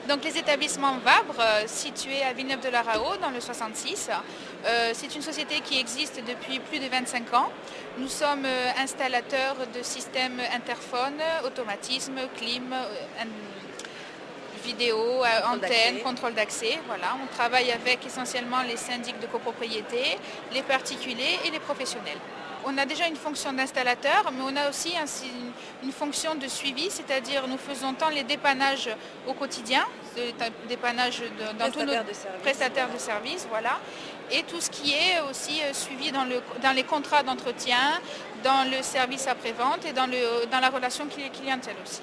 Donc les établissements Vabre, situés à Villeneuve-de-la-Raho dans le 66, c'est une société qui existe depuis plus de 25 ans. Nous sommes installateurs de systèmes interphones, automatisme, clim, vidéo, antenne, contrôle d'accès. Voilà. On travaille avec essentiellement les syndics de copropriété, les particuliers et les professionnels. On a déjà une fonction d'installateur, mais on a aussi une fonction de suivi, c'est-à-dire nous faisons tant les dépannages au quotidien, dépannage dans tous nos prestataires de services, voilà, et tout ce qui est aussi suivi dans les contrats d'entretien, dans le service après-vente et dans la relation clientèle aussi.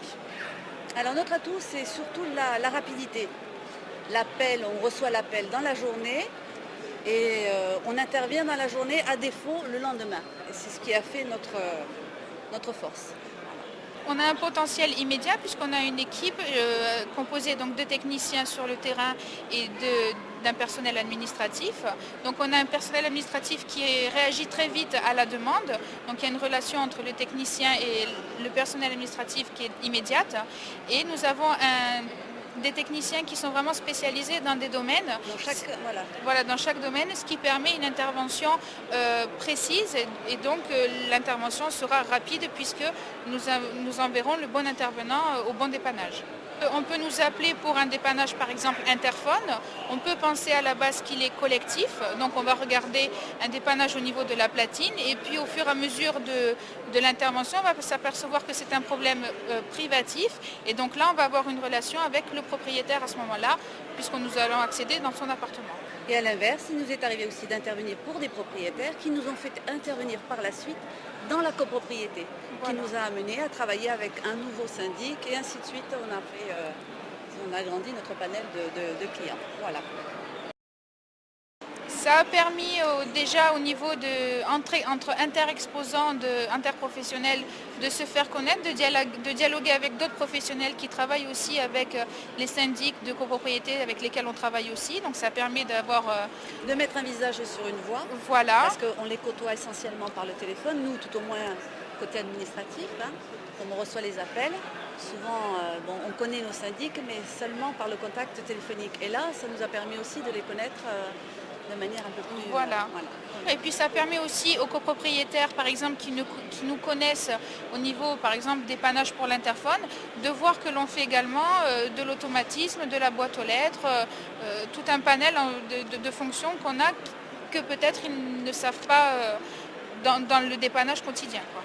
Alors notre atout, c'est surtout la rapidité. L'appel, on reçoit l'appel dans la journée et on intervient dans la journée, à défaut le lendemain. Et c'est ce qui a fait notre force. On a un potentiel immédiat puisqu'on a une équipe composée donc de techniciens sur le terrain et d'un personnel administratif. Donc on a un personnel administratif qui réagit très vite à la demande. Donc il y a une relation entre le technicien et le personnel administratif qui est immédiate. Et nous avons des techniciens qui sont vraiment spécialisés dans des domaines. Dans chaque domaine, ce qui permet une intervention précise et donc l'intervention sera rapide puisque nous enverrons le bon intervenant au bon dépannage. On peut nous appeler pour un dépannage par exemple interphone. On peut penser à la base qu'il est collectif. Donc on va regarder un dépannage au niveau de la platine et puis au fur et à mesure de l'intervention, on va s'apercevoir que c'est un problème privatif. Et donc là, on va avoir une relation avec le propriétaire à ce moment-là puisque nous allons accéder dans son appartement. Et à l'inverse, il nous est arrivé aussi d'intervenir pour des propriétaires qui nous ont fait intervenir par la suite dans la copropriété, qui nous a amenés à travailler avec un nouveau syndic et ainsi de suite. On a agrandi notre panel de clients. Voilà. Ça a permis déjà au niveau entre interexposants, interprofessionnels, de se faire connaître, de dialoguer avec d'autres professionnels qui travaillent aussi avec les syndics de copropriété avec lesquels on travaille aussi. Donc ça permet de mettre un visage sur une voix. Voilà. Parce qu'on les côtoie essentiellement par le téléphone, nous tout au moins côté administratif, on reçoit les appels. Souvent, on connaît nos syndics, mais seulement par le contact téléphonique. Et là, ça nous a permis aussi de les connaître de manière un peu plus... Voilà. Et puis ça permet aussi aux copropriétaires, par exemple, qui nous connaissent au niveau, par exemple, dépannage pour l'interphone, de voir que l'on fait également de l'automatisme, de la boîte aux lettres, tout un panel de fonctions qu'on a que peut-être ils ne savent pas dans le dépannage quotidien, quoi.